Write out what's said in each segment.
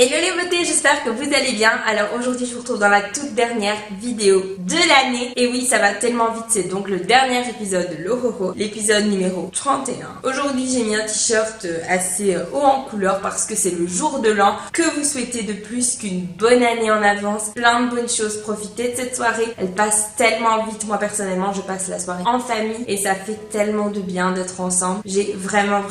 Hello les beautés, j'espère que vous allez bien. Alors aujourd'hui je vous retrouve dans la toute dernière vidéo de l'année. Et oui, ça va tellement vite, c'est donc le dernier épisode de l'Ohoho, l'épisode numéro 31. Aujourd'hui j'ai mis un t-shirt assez haut en couleur parce que c'est le jour de l'an. Que vous souhaitez de plus qu'une bonne année en avance, plein de bonnes choses, profitez de cette soirée. Elle passe tellement vite, moi personnellement je passe la soirée en famille et ça fait tellement de bien d'être ensemble. J'ai vraiment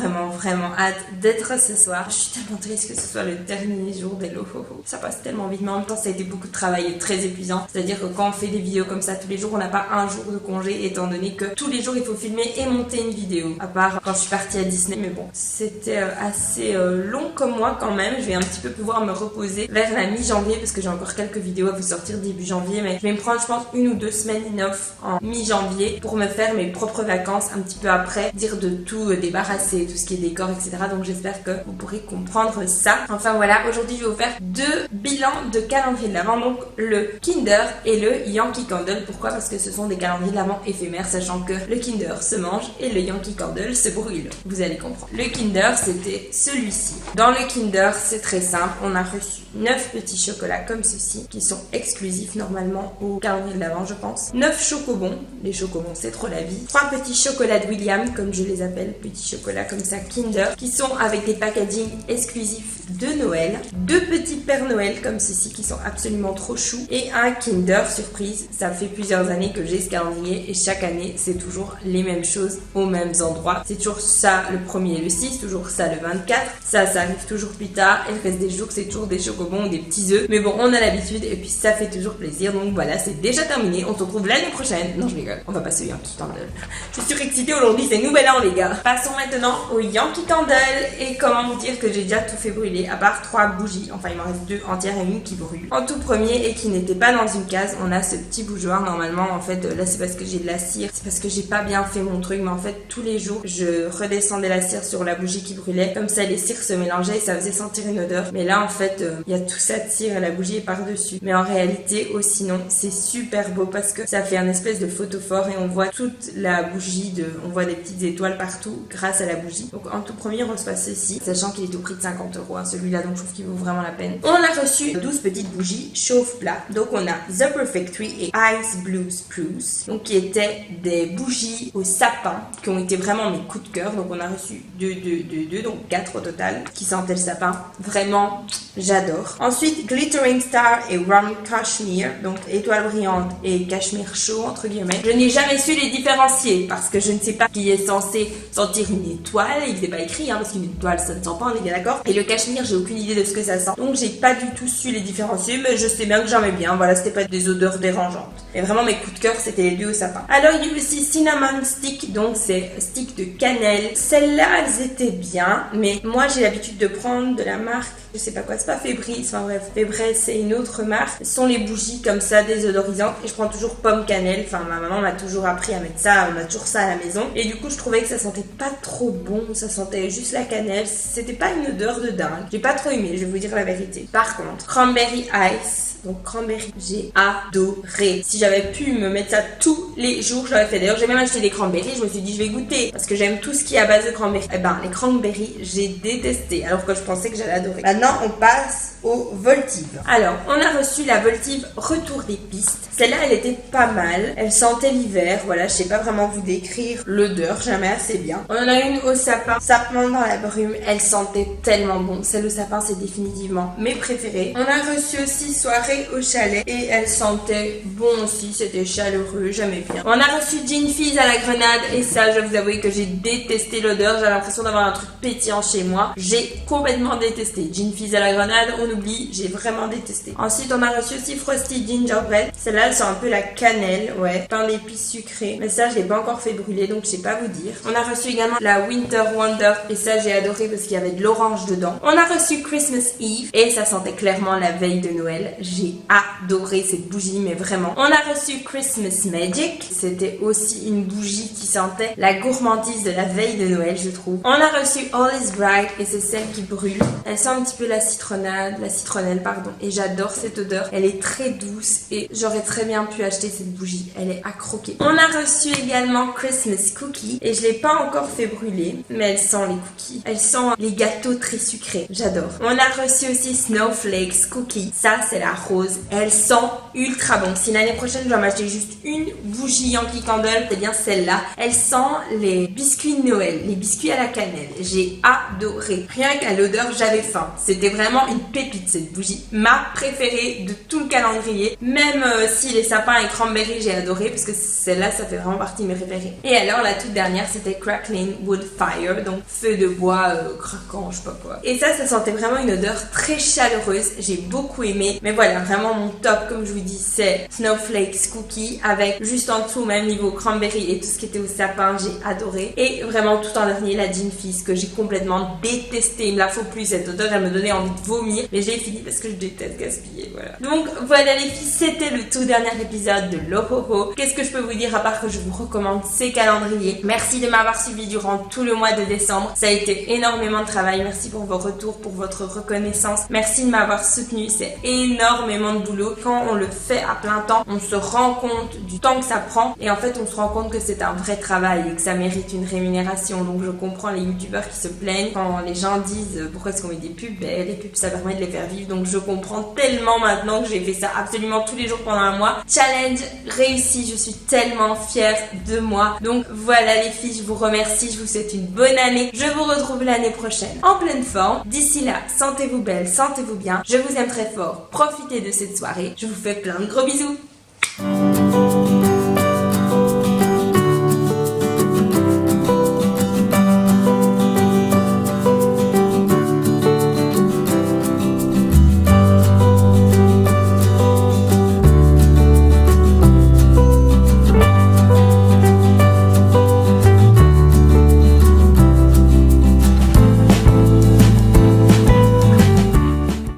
hâte d'être ce soir. Je suis tellement triste que ce soit le dernier jour de l'Ohoho. Ça passe tellement vite, mais en même temps ça a été beaucoup de travail et très épuisant. C'est-à-dire que quand on fait des vidéos comme ça tous les jours, on n'a pas un jour de congé, étant donné que tous les jours il faut filmer et monter une vidéo. À part quand je suis partie à Disney, mais bon, c'était assez long comme moi quand même. Je vais un petit peu pouvoir me reposer vers la mi-janvier parce que j'ai encore quelques vidéos à vous sortir début janvier, mais je vais me prendre je pense 1 ou 2 semaines off en mi-janvier pour me faire mes propres vacances un petit peu après, dire de tout débarrasser, tout ce qui est décor, etc. Donc j'espère que vous pourrez comprendre ça. Enfin voilà, aujourd'hui je vais vous faire 2 bilans de calendrier de l'Avent, donc le Kinder et le Yankee Candle. Pourquoi? Parce que ce sont des calendriers de l'Avent éphémères, sachant que le Kinder se mange et le Yankee Candle se brûle. Vous allez comprendre. Le Kinder, c'était celui-ci. Dans le Kinder, c'est très simple. On a reçu 9 petits chocolats comme ceci, qui sont exclusifs normalement au calendrier de l'Avent, je pense. 9 chocobons. Les chocobons, c'est trop la vie. 3 petits chocolats de William, comme je les appelle, petits chocolats comme ça, Kinder, qui sont avec des packaging exclusifs de Noël. 2 petits Pères Noël comme ceci, qui sont absolument trop choux. Et un Kinder surprise. Ça fait plusieurs années que j'ai ce calendrier et chaque année, c'est toujours les mêmes choses aux mêmes endroits. C'est toujours ça le 1er et le 6, toujours ça le 24. Ça arrive toujours plus tard. Et le reste des jours, c'est toujours des chocobons ou des petits œufs. Mais bon, on a l'habitude et puis ça fait toujours plaisir. Donc voilà, c'est déjà terminé. On se retrouve l'année prochaine. Non, je rigole. On va passer au Yankee Candle. Je suis surexcitée aujourd'hui, c'est nouvel an les gars. Passons maintenant au Yankee Candle. Et comment vous dire que j'ai déjà tout fait brûler, à part 3 bougies. Enfin, il m'en reste 2 entières et une qui brûle. En tout premier et qui n'était pas dans une case, on a ce petit bougeoir. Normalement, en fait, là c'est parce que j'ai de la cire. C'est parce que j'ai pas bien fait mon truc. Mais en fait, tous les jours, je redescendais la cire sur la bougie qui brûlait. Comme ça, les cires se mélangeaient et ça faisait sentir une odeur. Mais là, en fait, il y a tout ça de cire et la bougie est par-dessus. Mais en réalité, aussi non, c'est super beau parce que ça fait un espèce de photophore et on voit toute la bougie, on voit des petites étoiles partout grâce à la bougie. Donc en tout premier, on reçoit ceci, sachant qu'il est au prix de 50 € celui-là, donc je trouve qu'il vaut vraiment la peine. On a reçu 12 petites bougies chauffe-plat. Donc on a The Perfect Tree et Ice Blue Spruce, donc qui étaient des bougies au sapin, qui ont été vraiment mes coups de cœur. Donc on a reçu 2, donc 4 au total, qui sentaient le sapin. Vraiment, j'adore. Ensuite, Glittering Star et Rum Cashmere, donc étoile brillante et cachemire chaud, entre guillemets. Je n'ai jamais su les différencier parce que je ne sais pas qui est censé sentir une étoile. Il n'était pas écrit, parce qu'une étoile, ça ne sent pas, on est bien d'accord. Et le cachemire, j'ai aucune idée de ce que ça sent. Donc, j'ai pas du tout su les différencier, mais je sais bien que j'aimais bien. Voilà, c'était pas des odeurs dérangeantes. Et vraiment, mes coups de cœur, c'était les 2 au sapin. Alors, il y a aussi Cinnamon Stick, donc c'est stick de cannelle. Celles-là, elles étaient bien, mais moi, j'ai l'habitude de prendre de la marque, je sais pas quoi, c'est pas Febreze, enfin bref, Febreze c'est une autre marque. Ce sont les bougies comme ça désodorisantes et je prends toujours pomme cannelle. Enfin ma maman m'a toujours appris à mettre ça, on a toujours ça à la maison. Et du coup je trouvais que ça sentait pas trop bon, ça sentait juste la cannelle, c'était pas une odeur de dingue. J'ai pas trop aimé, je vais vous dire la vérité. Par contre, Cranberry Ice. Donc cranberry, j'ai adoré. Si j'avais pu me mettre ça tous les jours, je l'aurais fait. D'ailleurs, j'ai même acheté des cranberries. Je me suis dit, je vais goûter parce que j'aime tout ce qui est à base de cranberry. Eh ben, les cranberries, j'ai détesté. Alors que je pensais que j'allais adorer. Maintenant, on passe aux Voltives. Alors, on a reçu la Voltive Retour des pistes. Celle-là, elle était pas mal. Elle sentait l'hiver. Voilà, je sais pas vraiment vous décrire l'odeur. Jamais assez bien. On en a une au sapin. Sapin dans la brume. Elle sentait tellement bon. Celle au sapin, c'est définitivement mes préférées. On a reçu aussi soirée au chalet et elle sentait bon aussi, c'était chaleureux, j'aimais bien. On a reçu Gin Fizz à la grenade et ça, je vais vous avouer que j'ai détesté l'odeur, j'avais l'impression d'avoir un truc pétillant chez moi. J'ai complètement détesté. Gin Fizz à la grenade, on oublie, j'ai vraiment détesté. Ensuite, on a reçu aussi Frosty Gingerbread. Celle-là, elle sent un peu la cannelle, ouais, pain d'épices sucré. Mais ça, je l'ai pas encore fait brûler, donc je sais pas vous dire. On a reçu également la Winter Wonder et ça, j'ai adoré parce qu'il y avait de l'orange dedans. On a reçu Christmas Eve et ça sentait clairement la veille de Noël. j'ai adoré cette bougie, mais vraiment. On a reçu Christmas Magic, c'était aussi une bougie qui sentait la gourmandise de la veille de Noël, je trouve. On a reçu All is Bright et c'est celle qui brûle. Elle sent un petit peu la citronnelle, pardon, et j'adore cette odeur. Elle est très douce et j'aurais très bien pu acheter cette bougie. Elle est à croquer. On a reçu également Christmas Cookie et je l'ai pas encore fait brûler, mais elle sent les cookies. Elle sent les gâteaux très sucrés. J'adore. On a reçu aussi Snowflakes Cookie. Ça, c'est la rose. Elle sent ultra bon. Si l'année prochaine, je dois m'acheter juste une bougie Yankee Candle, c'est bien celle-là. Elle sent les biscuits de Noël, les biscuits à la cannelle. J'ai adoré. Rien qu'à l'odeur, j'avais faim. C'était vraiment une pépite, cette bougie. Ma préférée de tout le calendrier. Même si les sapins et cranberry, j'ai adoré parce que celle-là, ça fait vraiment partie de mes préférées. Et alors, la toute dernière, c'était Crackling Wood Fire. Donc, feu de bois craquant, je sais pas quoi. Et ça sentait vraiment une odeur très chaleureuse. J'ai beaucoup aimé. Mais voilà, vraiment mon top, comme je vous dis, c'est Snowflakes Cookie avec juste en dessous, même niveau cranberry et tout ce qui était au sapin. J'ai adoré. Et vraiment, tout en dernier, la Gin Fizz que j'ai complètement détesté. Il me la faut plus. Cette odeur, elle me donnait envie de vomir. Mais j'ai fini parce que je déteste gaspiller. Voilà. Donc, voilà les filles, c'était le tout dernier épisode de Lohoho. Qu'est-ce que je peux vous dire à part que je vous recommande ces calendriers. Merci de m'avoir suivi durant tout le mois de décembre. Ça a été énormément de travail. Merci pour vos retours, pour votre reconnaissance. Merci de m'avoir soutenu. C'est énormément de boulot. Quand on le fait à plein temps, on se rend compte du temps que ça prend. Et en fait, on se rend compte que c'est un vrai travail et que ça mérite une rémunération. Donc, je comprends les youtubeurs qui se plaignent quand les gens disent pourquoi est-ce qu'on met des pubs. Ben, les pubs, ça permet de les faire vivre. Donc, je comprends tellement maintenant que j'ai fait ça absolument tous les jours pendant un mois. Challenge réussi. Je suis tellement fière de moi. Donc, voilà les filles, je vous remercie. Je vous souhaite une bonne année. Je vous retrouve l'année prochaine en pleine forme. D'ici là, sentez-vous belle, sentez-vous bien. Je vous aime très fort. Profitez de cette soirée. Je vous fais plein de gros bisous.